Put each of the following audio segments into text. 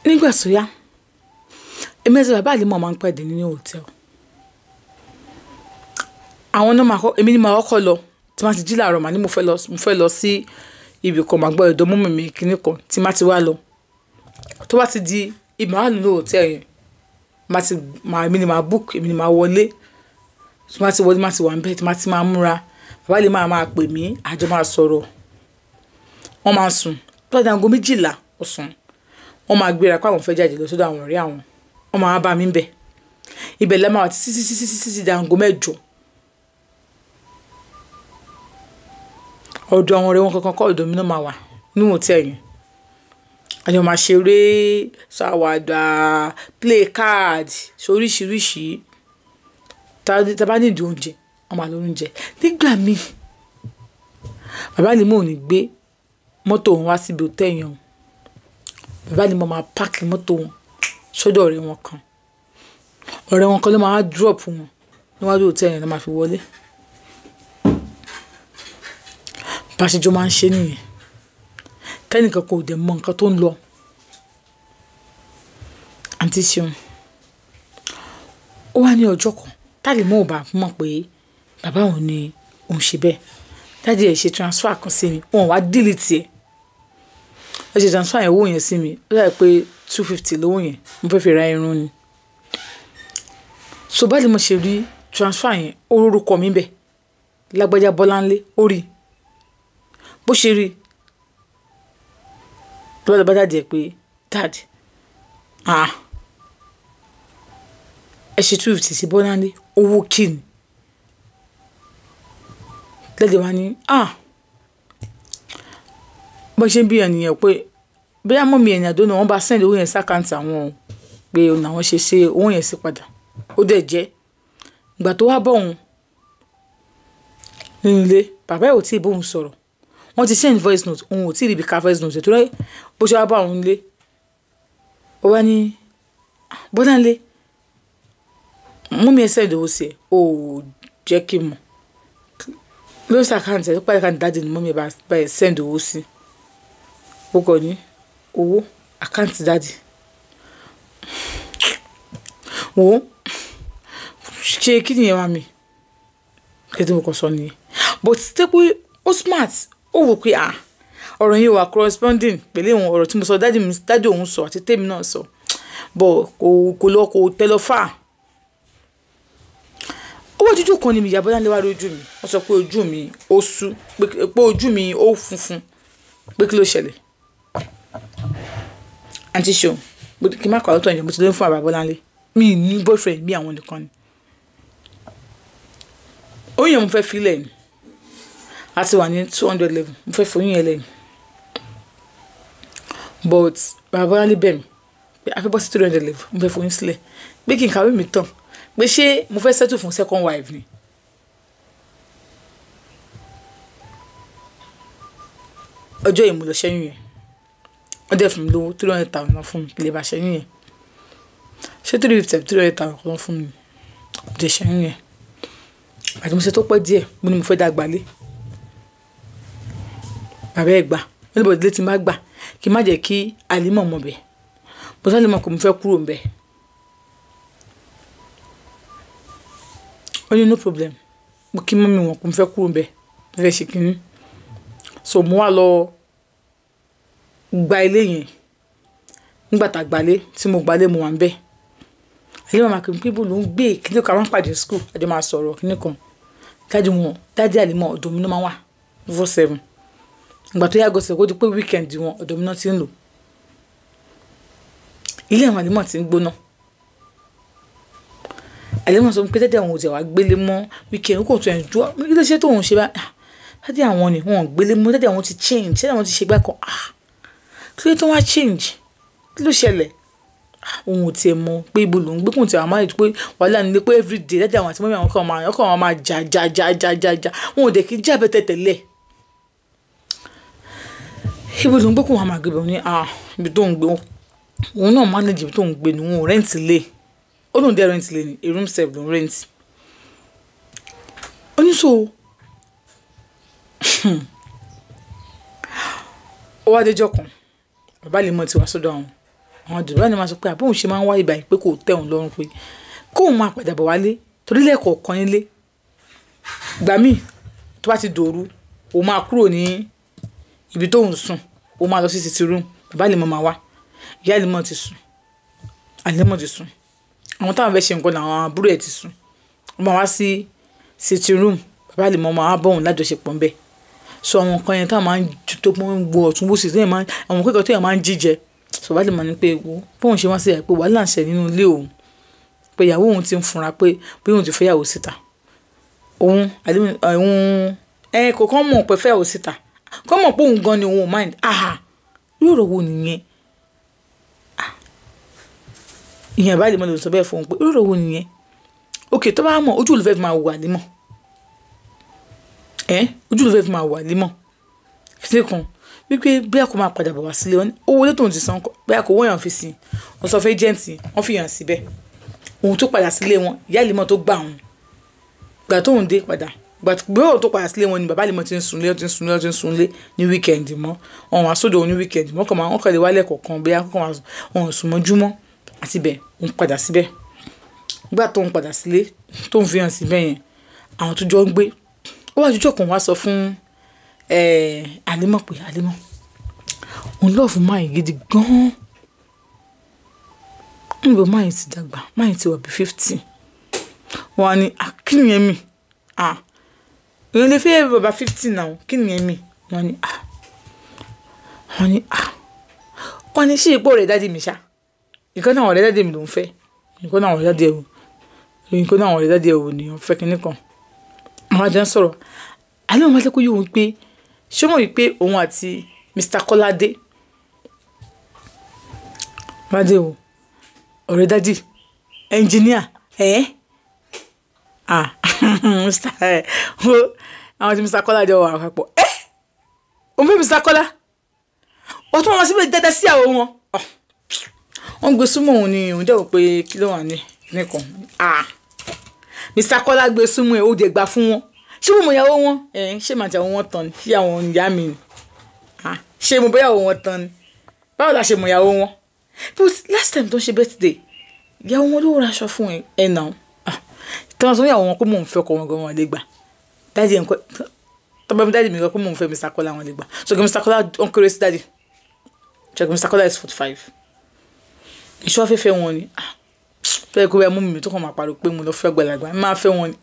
nígbà tó yá èmi àti bàbá àlímọ̀ máa ń pàdé nínú hòtẹ́ẹ̀lì. àwọn náà máa kọ́ èmi ni màá kọ́ lọ tí wọ́n ti jí láàárọ̀ màá ní mo fẹ́ lọ sí ibì kan màá gbọ́ ẹ̀dọ́ mọ́mọ́ mi kíní kan tí má ti wá lọ tó bá ti di ìmọ̀ wà nínú hòtẹ́ẹ̀lì yẹn èmi ni màá book èmi ni màá wọlé tí má ti wọlé má ti wà ń bẹ́ẹ̀ tí má ti máa múra bàbá lè máa pè mí àjọ máa sọ̀rọ̀ wọ́n máa sùn tó dáa aago 12 ọ̀sán wọ́n máa gbéra pé àwọn fẹ́ jáde lọ sọ́dọ̀ àwọn ọ̀rẹ́ àwọn wọ́n máa bá mi ń bẹ̀ ibẹ̀ lẹ́ẹ̀ máa wà títí dáa aago 8 ọ̀dọ̀ àwọn ọ̀rẹ́ wọn kankan kọ́ ọ̀dọ̀ mi náà máa wà nínú hòtẹ́ẹ̀lì yẹn àjọ máa ṣeré ṣàwàdà play card oríṣiríṣi tá bá nídìí oúnjẹ wọ́n máa lọ oúnjẹ nígbà míì bàbá ni mo ò ní gbé mọ́tò wọn wá síbi hòtẹ́ẹ̀lì yẹn bàbá ni mo máa páàkì mọ́tò wọn sọ́dọ̀ ọ̀rẹ́ wọn kan ló máa drop wọn níwájú hòtẹ́ẹ̀lì yẹn ló máa fi wọlé báṣejọ́ máa ń ṣe nìyẹn kẹ́nìkan kò dẹ̀ mọ nǹkan tó ń lọ àǹtí Ṣeun ó wá ní ọjọ́ kan táàlì mọ́ ò bá mọ̀ pé bàbá òun ni òun ṣe bẹ́ẹ̀ dájú ẹ̀ ṣe transfer kan sí mi wọn wá delete ẹ̀ ṣe transfer yẹn owó yẹn sí mi ó dàbí pé 250 lówó yẹn mo fẹ́ fi ra irun ni so báyìí mo ṣe rí transfer yẹn ó rúkọ mi bẹ́ẹ̀ Lágbájá Bọ́láńlé ó rí bó ṣe rí lọ́dọ̀ bá dáàdì ẹ̀ pé dáàdì ẹ ṣe 250 sí Bọ́láńlé owó kíni lẹ́dẹ̀ wá ní bó ṣe ń bí ènìyàn pé bóyá mọ́ mi ẹ̀yìn àdónà wọ́n bá send owó yẹn sákàǹtì àwọn pé ọ̀nà àwọn ṣe owó yẹn sí padà ó dẹ̀ jẹ́ ìgbà tó wá bọ̀ òun nínú ilé bàbá ẹ̀ ò tí ì bóun sọ̀rọ̀ wọ́n ti send voice note òun ò tí ì rí ibi ká voice note tó rẹ́ bó ṣe wá bá òun lé ó wá ní Bọ́láńlé mú mi ẹsẹ̀ ìdòwò sí ẹ̀ ó jẹ́ kí n mọ̀ ló ṣàkáǹtì ẹ̀ pàdé àkáǹtì dáàdì ni mú mi bá ẹ̀ send owó sí ó kọ ní owó àkáǹtì dáàdì wò ó ṣe kí nìyẹn wá mi kí tí mo kàn sọ nìyẹn but tẹ́ pé ó smart ó wò pé ọ̀rọ̀ yìí wà corresponding pẹ̀lú ìwọ̀n ọ̀rọ̀ tí mo sọ dájú òun sọ àti tèmi náà sọ bọ̀ kò tẹ́ lọ fà owó jíjù kan ni mi ìyá Bọ́láńlé wá lójú mi wọ́n sọ pé ojú mi ó sú pé ojú mi ó funfun pé kí ló ṣẹlẹ̀ àǹtí Ṣeun kí n má kọ́ ọ́ tó ẹ̀yàn mo ti lé fún àbá Bọ́láńlé mi ní boyfriend bí àwọn nìkan ni oyún yẹn mo fẹ́ filẹ̀ ni a ti wà ní 200 level mo fẹ́ foyún yẹn lẹ́yìn but bàbá Bọ́láńlé bẹ̀ mí pé a fẹ́ bọ́ sí 300 level mo fẹ́ foyún sílẹ̀ pé kí n kàwé mi tán pé ṣé mo fẹ́ settle fún second wife ni ọjọ́ yìí mo lọ ṣẹ́yún yẹn wọ́n dẹ̀ fún mi lówó 300,000 náà fún mi kí lè bá ṣẹ́yún yẹn ṣé 300,000 kan fún mi dẹ̀ ṣẹ́yún yẹn àti mo ṣe tó pẹ́ díẹ̀ mo ní mo fẹ́ dá gbalé bàbá ẹ̀ gbà wọ́n ní bọ̀dé létí má gbà kí má jẹ́ kí Àlímọ̀ mọ̀ bẹ́ẹ̀ bó sálẹ̀ mọ̀ kò mo fẹ́ kúrò ńbẹ̀ ó ní no problem mo kí mọ́ mi wọ̀n kò mo fẹ́ kúrò ńbẹ̀ mo fẹ́ ṣe kínní so mo wá lọ gba ilé yẹn nígbà tá a gbalé tí mo gbalé mo wà ń bẹ̀ Àlímọ̀ máa kí n pípò ló ń gbé kíní kan máa ń pàdé school àjọ máa sọ̀rọ̀ kíní kan dájú Àlímọ̀ ọ̀dọ̀ mi ló máa wà 24/7 ìgbà tó yàgò sẹ́kó di pé weekend wọn ọ̀dọ̀ mi náà ti ń lò ilé àwọn Àlímọ̀ ti ń gbóná Àlímọ̀ sọ pé dájú àwọn òjò wa gbélé mọ́ weekend kò tó ẹ̀ ń dúró kí ló ṣe tó òun ṣe bá dájú àwọn ni wọn gbélé mọ́ dájú àwọn ti change dájú àwọn ti ṣe gbá kan kí ló tó wá change kí ló ṣẹlẹ̀ òun ò tiẹ̀ mọ̀ pé ibo lòún gbé kùn tí àwọn máa ń pé wàhálà nílé pé everyday dájú àwọn àti mọ́mí àwọn kan máa jà wọn ò dẹ̀ kí jà bẹ́tẹ̀ tẹ́lẹ̀ ibo lòún gbé kùn wọn máa gbé bẹ́ẹ̀ ní ibi tó ń gbé òun náà manage ibi tó ń gbé ni wọn ò rẹ́ǹtì lé ó lóun dẹ́ rẹ́ǹtì lé ni a room serve lòún rẹ́ǹtì oníṣòwò ó wá déjọ́ kan bàbá Àlímọ̀ ti wá sọ́dọ̀ àwọn àwọn dùrọ̀ ni máa sọ pé àbóhùn ṣe máa ń wá ìgbà yìí pé kò tẹ́ òun lọ́rùn pé kóun máa padà bọ̀ wálé torí lẹ́ẹ̀kọ̀ọ̀kan nílé ìgbà míì tó bá ti dòru òun máa kúrò ní ibi tóun sùn òun máa lọ sí sitting room bàbá lè mọ máa wá ìyá lè mọ ti sùn àlẹ́mọ̀ ti sùn àwọn táwọn fẹ́ ṣe nǹkan làwọn àbúrò ẹ̀ ti sùn wọ́n máa wá sí sitting room bàbá lè mọ máa bọ̀ òun lájọṣepọ̀ ń bẹ̀ so àwọn nǹkan yẹn táwọn máa ń tó pọ́n gbọ́ ọ̀tún bó sì tẹ́yìn máa àwọn kékeré tó yẹn máa ń jíjẹ so bàbá lè mọ ní pé wo bóun ṣe wá sí ẹ̀ pé wàhálà ń ṣe nínú ilé òun pé ìyàwó òun ti ń funra pé bí òun ti fẹ́ yàwó síta òun kò kàn mọ̀ pé fẹ́ yàwó síta kàn mọ̀ pé òun gan ni òun ò mind yóò rọ̀ wo nìyẹn ìyẹn bá lè mọ lòun sọ bẹ́ẹ̀ fún un pé yóò rọ̀ wo nìyẹn ok tó bá mọ̀ ojú olùfẹ́ fi máa wà límọ̀ ojú olùfẹ́ fi máa wà límọ̀ ṣé kan wípé bí a kò máa padà bọ̀ wá sílé wọn owó ilé tóun ti san bí a kò wọ́n yàn fi sí wọn sọ fún ẹjẹǹtì wọn fi yàn síbẹ̀ òun tó padà sílé wọn ìyá ìlímọ̀ tó gbà wọn gbà tóun dé padà gbé òun tó padà sílé wọn ni bàbá ìlímọ̀ ti ń sunlé ní wíkẹ̀ndì mọ́ ọ̀hún àsódò òun ní wíkẹ̀ndì mọ́ wọn kàn lè wálẹ̀ kọ̀ọ̀kan bí wọn sùn mọ́júmọ́ àti bẹ́ẹ̀ òun padà síbẹ̀ gbà tóun padà sílé tóun fi hàn síbẹ̀ yẹn àwọn tó jọ ń gbé ó wá jújọ́ kan wá sọ fún àlímọ̀ pé àlímọ̀ òun lọ́ọ̀fù máyì gidi gan-an níbo máyì ti dàgbà máyì ti wà bí 50 wọn á ní kí nìyẹn mi èèyàn lè fẹ́ bàbá 50 náà kí nìyẹn mi wọn ní ṣé ipò rẹ̀ dáàdì mi ṣá nǹkan náà ọ̀rẹ́ dáàdì mi ló ń fẹ́ nǹkan náà ọ̀rẹ́ dáàdì ẹ̀ wò ni wọ́n fẹ́ kinní kan àwọn àjọ ń sọ̀rọ̀ àlẹ́ wọn máa lẹ́kọ̀ọ́ yìí wọ́n pé ṣé wọ́n rí i pé òun àti Mr. Kọ́ládé Kọ́ládé o ọ̀rẹ́ dádì ẹnjìníà àwọn tí Mr. Kọ́ládé wà àpapọ̀ òun fẹ́ Mr. Kọ́lá ó tún wọn síbẹ̀ dáadáa sí àwọn wọn wọ́n gbé súnmọ́ òun ni òun jẹ́ wò pé kí ló wà ní nìkan Mr. Kọ́lá gbé súnmọ́ ẹ̀ ó dẹ̀ gbà fún wọn ṣé mo mọ ìyàwó wọn ṣé màá ti àwọn wọn tán ni ṣé àwọn ìyá mi ni ṣé mo bóyá wọn tán ni báwo la ṣe mọ ìyàwó wọn but last time tó ń ṣe birthday ìyàwó wọn ló ra aṣọ fún ẹ náà tí wọn sọ ìyàwó wọn pé mò ń fẹ́ ọkọ wọn gan wọn lè gbà dáàdì ẹ̀ ń kọ́ tọ́ba mi dáàdì mi gan pé mò ń fẹ́ Mr. Kọ́lá wọn lè gbà so Mr. Kọ́lá ń kéré sí dáàdì check Mr. Kọ́lá is 45 ìṣọ́ afẹ́fẹ́ wọn ni fẹ́ẹ́ kó bẹ́ẹ̀ mú mi tó kàn máa pariwo pé mo lọ fẹ́ gbàlagbà máa fẹ́ wọn ni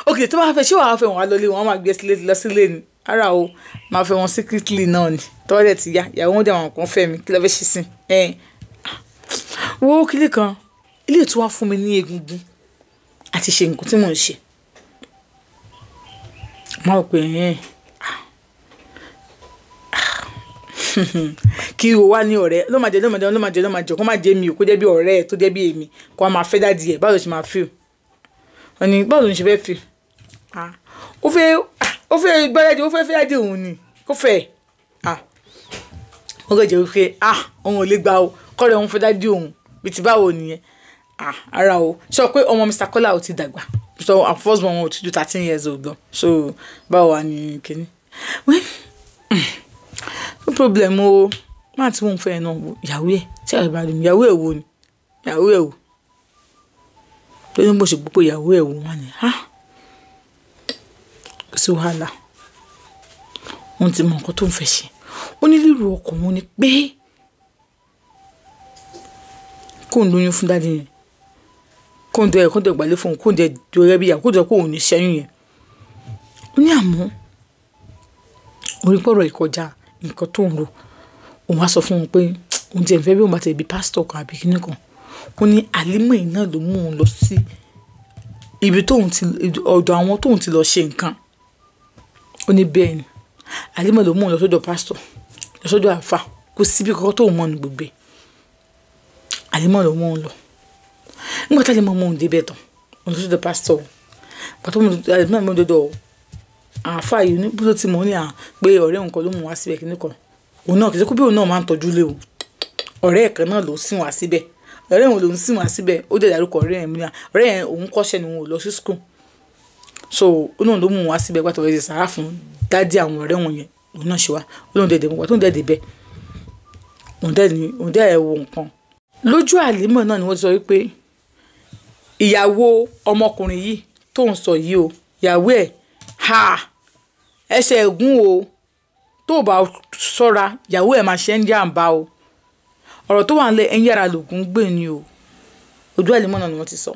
ok tó bá fẹ́ ṣé wàá fẹ́ wọn wá lọlé wọn máa gbé sílé lọ sílé ni ara o máa fẹ́ wọn secretly náà ni tọ́lẹ̀ ti yá ìyàwó wọn dẹ̀ àwọn kan fẹ́ mi kí lọ́ fẹ́ ṣe sí wo kílé kan ilé tí wàá fún mi ní egungun àti ṣe nǹkan tí mò ń ṣe máa rò pé kí o wá ní ọ̀rẹ́ ló máa jẹ kó má jẹ mi o kó jẹ́ bí ọ̀rẹ́ ẹ̀ tó jẹ́ bí èmi kó a máa fẹ́ dádì ẹ̀ báwo ló ṣe máa feel wọ́n ní báwo ló ń ṣe fẹ́ feel ó fẹ́ gbọ́dọ̀ ó fẹ́ fẹ́ dádì òun ni kó fẹ́ wọ́n kàn jẹ́ wípé òun ò lè gbà o kọ́ rẹ̀ òun fẹ́ dádì òun bí ti báwo nìyẹn ara o sọ pé ọmọ Mr. Kọ́lá ò ti dàgbà so our first one ò ti ju 13 years old lọ so báwo wà ní kíní no problem o máa tí wọ́n fẹ́ náà ìyàwó ẹ̀ tí àwọn ìbàdàn ìyàwó ẹ̀ wo ni ìyàwó ẹ̀ wo lórí bó ṣe gbogbo ìyàwó ẹ̀ wo wọn ni kò sí wàhálà wọn ti mọ nǹkan tó ń fẹ́ ṣe ó ní lílo ọkọ̀ wọn ni pé kó ń lóyún fún dáadé yẹn kó ń dẹ gbàlẹ́ fún un kó ń dẹ dọ̀rẹ́ bí ìyàwó kó dẹ kó òun ní ṣẹ́yìn yẹn ó ní àmọ́ orí pọ̀rọ̀ ìkọjá nǹkan tó ń ro òun wá sọ fún un pé òun ti ẹ̀ fẹ́ bí òun bá ti bí pásítọ̀ kan àbí kíní kan ó ní àlímọ̀ yìí náà ló mú un lọ sí ibi ọ̀dọ̀ àwọn tóun ti lọ ṣe nǹkan ó ní bẹ́ẹ̀ ni àlímọ̀ ló mú un lọ sọ́dọ̀ pásítọ̀ lọ sọ́dọ̀ àfà kò síbi kankan tóun mọ̀ ní gbogbo àlímọ̀ ló mú un lọ nígbà tá àlímọ̀ mú un débẹ̀ tán òun lọ sọ́dọ̀ pásítọ̀ pàtó àlímọ̀ mú un dọ́dọ̀ àfà yìí ní bó ti mọ̀ ní pé ọ̀rẹ́ òun kan ló mú wá síbẹ̀ kíní kan òun náà kì í ṣe kó bí òun náà máa ń tọ́jú lé o ọ̀rẹ́ ẹ̀ kan náà ló sìn wá síbẹ̀ ọ̀rẹ́ òun ló ń sìn wá síbẹ̀ ó dẹ̀ dárúkọ ọ̀rẹ́ ẹ̀ mìíràn ọ̀rẹ́ ẹ̀ òun kọ́ṣẹ́ ni òun ò lọ sí school so ó náà ló mú wá síbẹ̀ gbàtọ̀ rẹ̀ sàrà fún dádì àwọn ọ̀rẹ́ wọn yẹn òun náà ṣe wá ó lóun dẹ̀ dẹ̀ mú wá tó ń dẹ̀ dẹ̀ bẹ́ẹ̀ òun dẹ̀ wo nǹkan lójú Àlímọ̀ náà ni wọ́n ti sọ wípé ìyàwó ọmọkùnrin yìí tó ń sọ yìí o ìyàwó ẹ̀ ẹsẹ̀ ẹ̀gún o tó bá ṣọ́ra ìyàwó ẹ̀ máa ṣe ń jàǹbá o ọ̀rọ̀ tó wà nílẹ̀ ẹ̀yìn yàrá lògùn gbè ni o ojú Àlímọ̀ náà ni wọ́n ti sọ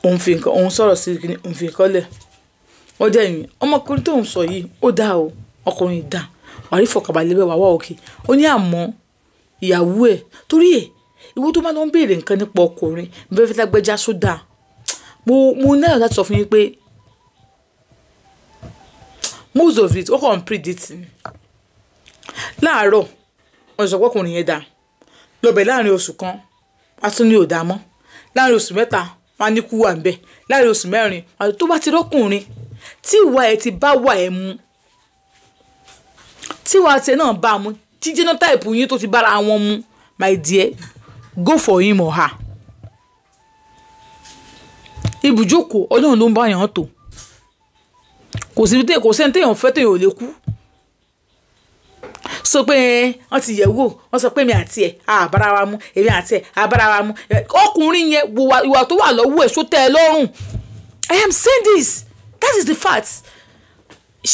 òun sọ̀rọ̀ sí òun fi nǹkan lẹ̀ wọ́n jẹ́ ìyìn ọmọkùnrin tó ń sọ yìí ó dáa o ọkùnrin dà wàá rí fọkànbalẹ̀ bẹ́ẹ̀ wà wá òkè ó ní àmọ́ ìyàwó ẹ̀ torí ẹ̀ ìwọ tó máa lọ ń béèrè nǹkan nípa ọkùnrin bẹ́ẹ̀ fẹ́ lágbẹ́já sódà mo náà láti sọ fún yín pé most of it ó kàn ń predict ni láàárọ̀ wọ́n sọ pé ọkùnrin yẹn dà lọ́bẹ̀ láàrin oṣù kan wá tún ní ò dá mọ́ láàrin oṣù mẹ́ta wá ní kú wà ń bẹ̀ láàrin oṣù mẹ́rin àti tó bá ti rọ́kùnrin tí ìwà ẹ̀ ti bá wà ẹ̀ mu tí ìwà ẹ̀ náà bá mu tí genotype yín tó ti bára wọn mu my dear go for him or her ibùjókòó ọlọ́run ló ń bá yàn tó kò sẹ́ni téèyàn fẹ́ téèyàn ò lè kú sọ pé wọ́n ti yẹ̀ wò wọ́n sọ pé èmi àti ẹ̀ àbára wa mu èmi àti ẹ̀ àbára wa mu ọkùnrin yẹn ìwà tó wà lọ́wọ́ ẹ̀ só tẹ́ ẹ lọ́rùn I am saying this that is the fact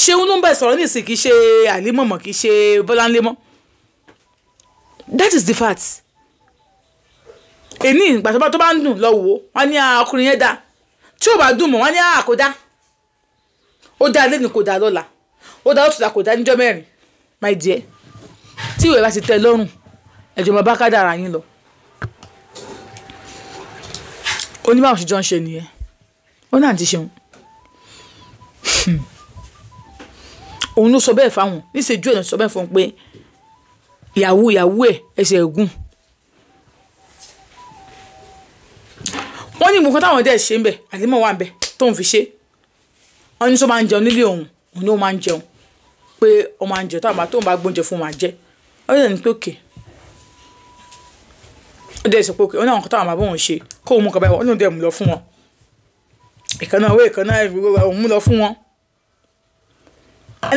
ṣeun ló ń bá ẹ sọ̀rọ̀ ní ìsìn kì í ṣe Àlímọ̀ mọ́ kì í ṣe Bọ́láńlé mọ́ that is the fact èní ìgbà tó bá ń dùn lọ wò wọ́n ní ọkùnrin yẹn dá tí ò bá dùn mọ́ wọ́n ní àkódá ó dá lẹ́nu kò dá lọ́la ó dá òtútà kò dá níjọ́ mẹ́rin my dear tí ìwé bá ti tẹ́ lọ́rùn ẹ̀jọ̀ máa bá kádàrá yín lọ oníbàwọ̀n ṣe jọ ń ṣe nìyẹn ó náà ti ṣeun òun ló sọ bẹ́ẹ̀ fáwọn níṣẹ́jú ẹ̀ ló sọ bẹ́ẹ̀ fún un pé ìyàwó ẹ̀ ẹsẹ̀ ẹ̀gún wọ́n ní nǹkan táwọn dẹ̀ ṣe ń bẹ̀ Àlímọ̀ wà ń bẹ̀ tó ń fi ṣe wọ́n ní sọ máa ń jẹun nílé òun ní ó máa ń jẹun pé ó máa ń jẹun táwọn tó ń bá gbóúnjẹ fún máa jẹ wọ́n dẹ̀ ní pé òkè ó dẹ̀ sọ pé òkè wọ́n ní àwọn kan táwọn máa bọ̀ wọ́n ṣe kó òun mú kan báyìí wọ́n ní dẹ̀ mú lọ fún wọn ìkànnà òun mú lọ fún wọn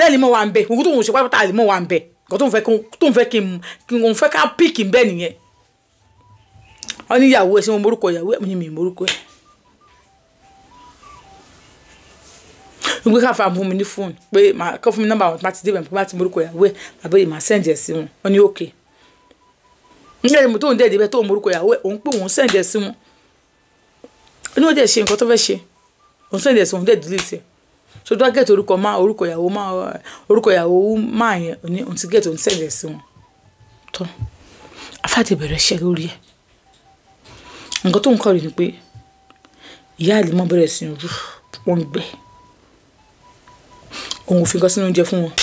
Àlímọ̀ wà ń bẹ̀ òun tó ń ṣe pátápátá Àlímọ̀ wà ń bẹ̀ nǹkan tó ń fẹ́ kí n fẹ́ ká píìkì ń bẹ̀ nìyẹn wọ́n ní ìyàwó ẹ̀ ṣé mo morúkọ ìyàwó ẹ̀ mi morúkọ ẹ̀ gbé ká fa fún mi ní fóònù pé kọ́ fún mi nọ́mbà àwọn tó bá ti dé bẹ̀rẹ̀ pé bá ti morúkọ ìyàwó ẹ̀ àbẹ́ yìí máa sẹ́ǹdì ẹ̀ sí wọn wọ́n ní òkè nígbà tí mo tó ń dẹ̀ débẹ̀ tó ń morúkọ ìyàwó ẹ̀ òun pé òun sẹ́ǹdì ẹ̀ sí wọn ó ní ó dẹ̀ ṣe nǹkan tó fẹ́ ṣe òun sẹ́ǹdì ẹ̀ sí wọn dẹ̀ dìlítì ẹ̀ so tó bá gẹ̀ẹ́tì orúkọ ìyàwó máa yẹn òun ti gẹ̀ẹ́tì òun sẹ́ǹdì ẹ̀ sí wọn tó afáàdé bẹ̀rẹ̀ ṣẹ́ lórí ẹ̀ nǹkan tó ń kọ́ rí ni pé ìyá Àlímọ̀ bẹ̀rẹ̀ sí rú wọ́n gbẹ òun ò fi nǹkan sínú oúnjẹ fún wọn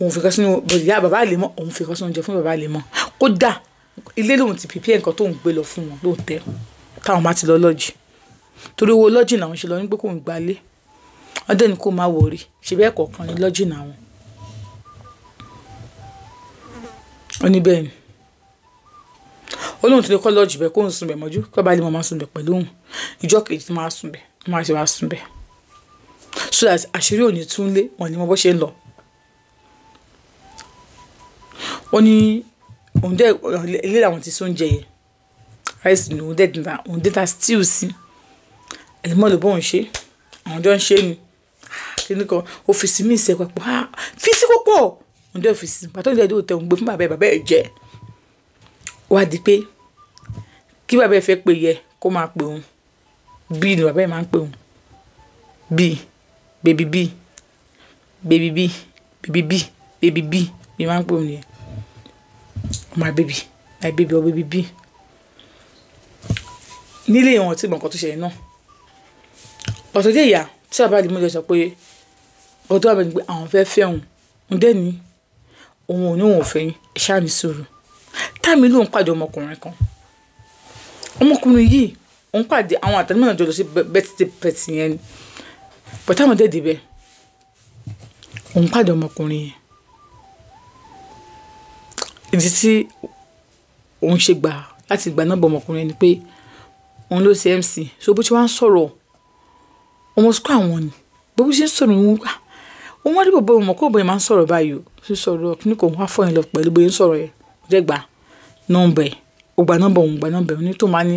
òun fi nǹkan sínú ìyá bàbá Àlímọ̀ òun fi nǹkan sínú oúnjẹ fún bàbá Àlímọ̀ kódà ilé lòun ti pèpè nǹkan tó ń gbé lọ fún wọn lóòótẹ́ táwọn máa ti lọ lọ́jì torí owó lọ́jì làwọn ṣe lọ ní pé kò ń gbalé wọ́n dẹ̀ ní kó máa wọ̀rí ṣe bẹ́ẹ̀ kọ̀ọ̀kan ní lọ́jì náà wọn ní bẹ́ẹ̀ ni olóhùn tó lè kọ́ lọ́jì bẹ́ẹ̀ kó ń sùn bẹ̀ mọ́jú kó bá lè máa sùn bẹ̀ pẹ̀lú òun ìjọ kejì tó máa sùn bẹ̀ tó máa ṣe wá sùn bẹ̀ so that àṣírí ò ní tún lé wọn ni mo bó ṣe ń lọ. ó ní òun dẹ̀ ilé làwọn ti sóúnjẹ yẹn rice ni òun dẹ̀ ta stew sí Àlímọ̀ ló bóun ṣe àwọn jọ ń ṣe ni kíní kan ọ́fíìsì mi ìṣe papọ̀ fíìsì púpọ̀ òun dẹ̀ ọ́fíìsì pàtó ìdílé ìdíwò tẹ̀ òun gbé fún bàbá ẹ̀ jẹ́ wá di pé kí bàbá ẹ̀ fẹ́ pè yẹ kó máa pè òun bí ni bàbá ẹ̀ máa ń pè òun bí baby b baby b baby b baby b ni máa ń pè òun yẹn my baby or baby b nílé ìwọ̀n tí gbọ̀ǹkan tó ṣẹlẹ̀ náà ọ̀tọ̀ dé ìyá tí bàbá Àlímọ̀ jẹ́ sọ pé ọ̀tọ̀ bàbá ní pé àwọn fẹ́ fẹ́ òun ń dẹ́ ní òun ò ní òun ò fẹ́ yín ṣáà ní sùúrù táàmì ló ń pàdé ọmọkùnrin kan ọmọkùnrin yìí òun pàdé àwọn àtàlímọ̀ náà jọ lọ sí birthday party yẹn ni bọ̀tá àwọn dẹ̀ débẹ̀ òun pàdé ọmọkùnrin yẹn ìdí tí òun ṣe gbà láti gbà náà bọ̀ ọmọkùnrin yẹn ni pé òun ló ṣe MC so bó ṣe wá ń sọ̀rọ̀ ọmọ sukú àwọn ni bó ṣe ń sọ̀rọ̀ òun gbà òun wá rí bọ̀bọ̀ ọmọ kó bọ̀ yẹn máa ń sọ̀rọ̀ báyìí o ṣe sọ̀rọ̀ kí ni kò wá fọ́ yẹn lọ pẹ̀lú bóyá ń sọ̀rọ̀ yẹn jẹ́ gbà nọ́mbà ẹ̀ ó gba nọ́mbà òun gba nọ́mbà òun ní tó máa ní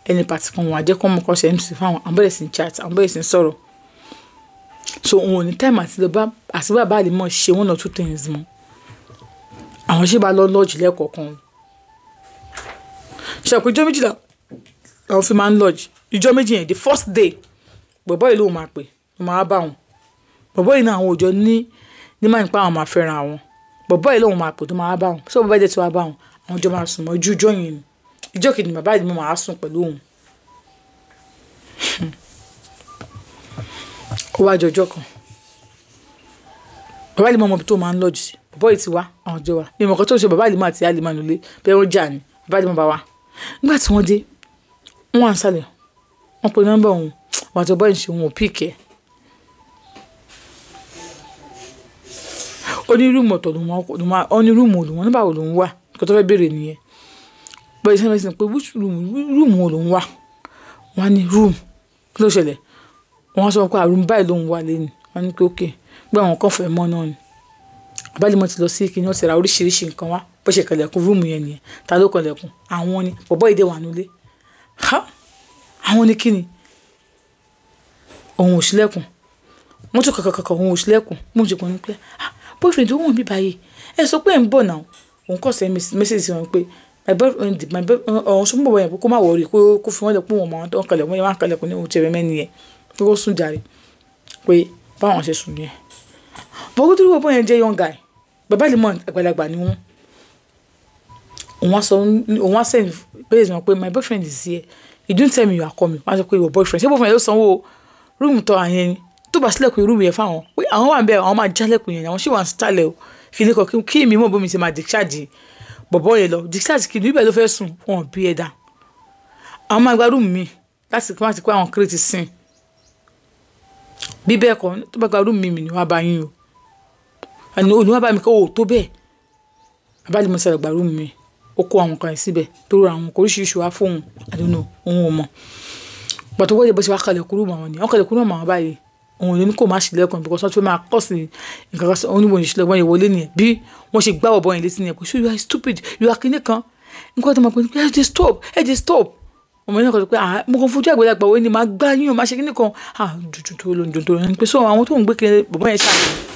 ẹni pàtì kan wọn àjẹkọ́ ọmọ kan ṣe MC fáwọn àwọn bẹ̀rẹ̀ sí chat àwọn bẹ̀rẹ̀ sí sọ̀rọ̀ so òun ò ní time àti lọ bá àti bàbá àlè mọ̀ ṣe one or two things mọ́ àwọn ṣe bá lọ lọ́ọ̀jì lẹ́ẹ̀kọ̀ọ̀kan ṣe àpò ìjọ méjìlá àwọn fi máa ń lọ́ọ̀jì ìjọ méjì yẹn the first day bọ̀bọ́ yìí ló máa pè ló máa bá wọn bọ̀bọ́ yìí náà àwọn òjò ní máa ń pa àwọn máa fẹ́ràn àwọn bọ̀bọ́ yìí lóun máa pè tó máa bá wọn so bọ̀bọ́ yìí tí wàá bá wọn àwọn jọ máa sùn mọ́ ojú ìjọ yẹn ni ìjọ kejì bàbá yìí mo máa sùn pẹ̀lú òun ó wá jọjọ́ kan bàbá yìí mọ ọmọ tó máa ń lọ́ọ̀jì sí bọ̀bọ́ yìí ti wá àwọn jọ wa bí ìmọ̀kan tó ṣe bàbá yìí máa ti àlè máa nulẹ̀ bẹ́ẹ̀ ó jà ní bàbá yìí mọ̀ bá wa nígbà tí wọ́n dé wọ́n wà ń sálẹ̀ wọ́n pe nọ́mbà òun wà tó bọ́ ìṣe òun ò píkẹ́ ó ní rúùmù ọ̀tọ̀ ó ní rúùmù òlùwọ̀n nígbà wo lòun wà kó tó fẹ́ béèrè nìyẹn bẹ́ẹ̀ sẹ́mi sí pé rúùmù wo lòun wà wọ́n á ní rúùmù kí ló ṣẹlẹ̀ wọ́n sọ pé àrùn báyìí lòun wà lẹ́nu wọ́n ní pé ókè gbé àwọn kan fẹ́ mọ́ náà ni àbálẹ̀mọ́ ti lọ sí kí ni wọ́n ti ra oríṣiríṣi nǹkan wá bó ṣe kẹlẹ̀kùn rúùmù yẹn nìyẹn ta ló kọlẹ̀kùn àwọn ni bọ̀bọ́ ìdè wà nílé àwọn ni kí ni òun ò ṣílẹ̀kùn wọ́n tún kàkàkàkà òun ò ṣílẹ̀kùn mo jẹ́ kàn ní pé boyfriend ó wọ̀n bí báyìí ẹ sọ pé ẹ̀ ń bọ̀ náà òun kọ̀ sẹ́ mẹ́sẹ̀sì wọn pé my boyfriend ọ̀hún sọ fún bọ̀bọ̀ yẹn pé kó má wọrí kó fi wọ́n lẹ̀ pé wọ́n máa ń kalẹ̀ wọ́n yẹn máa ń kalẹ̀ kó ní òun ti rẹ̀ mẹ́ni yẹn pé ó sùn jàre pé báwọn ṣe sùn yẹn bọ́kú tó bọ̀bọ̀ yẹn jẹ́ young guy bàbá lè mọ àgbàlagbà ni wọ́n òun wá send bẹ́ẹ̀ sọ pé my boyfriend is here you don't tell me you are coming wọ́n á sọ pé your boyfriend ṣé boyfriend ló sanwó rúùmù tọ́ àyẹn ni tó bá sílẹ̀kùn rúùmù yẹn fáwọn pé àwọn wà ń bẹ àwọn máa jálẹ̀kùn yẹn àwọn ṣì wà ń sítálẹ̀ o kìíní kan kí èmi mọ̀ bómi ṣe máa discharge bọ̀bọ̀ yẹn lọ discharge kìíní ibẹ̀ ló fẹ́ sùn wọn bí ẹ̀dá àwọn máa gba rúùmù mi láti kí wọ́n ti pé àwọn kírètì sìn bí bẹ́ẹ̀ kọ́ tó bá gba rúùmù mi ni wọ́n bá yín o àní òní wọ́n bá mi kọ́ ò tó bẹ́ẹ̀ abájú mo ṣàlẹ̀ gba rúùmù mi ó kó àwọn kan síbẹ̀ tó rọ àwọn oríṣiríṣi wá fóun àdúnú òun ò mọ̀ pàtó wọ́n yẹ bó ṣe wá kalẹ̀ kúrú mọ́ àwọn ni wọ́n kalẹ̀ kúrú mọ́ àwọn báyìí òun ló ní kó má ṣílẹ̀kùn bí wọ́n fẹ́ máa kọ́ sí nǹkan kan oníwòye ìṣílẹ̀ wọ́n yẹ wọlé nìyẹn bí wọ́n ṣe gbá ọ̀bọ yẹn létí nìyẹn pé so you are stupid you are kíní kan nǹkan tó máa pè ní pé ẹ jẹ́ stop ọmọ yẹn kan sọ pé mo kàn fojú àgbàlagbà wo ni màá gbá yín o máa ṣe kíní kan jòjò tó lóun jòjò tó lóun pé so àwọn tó ń gbé kiri bọ̀bọ̀ yẹn ṣáà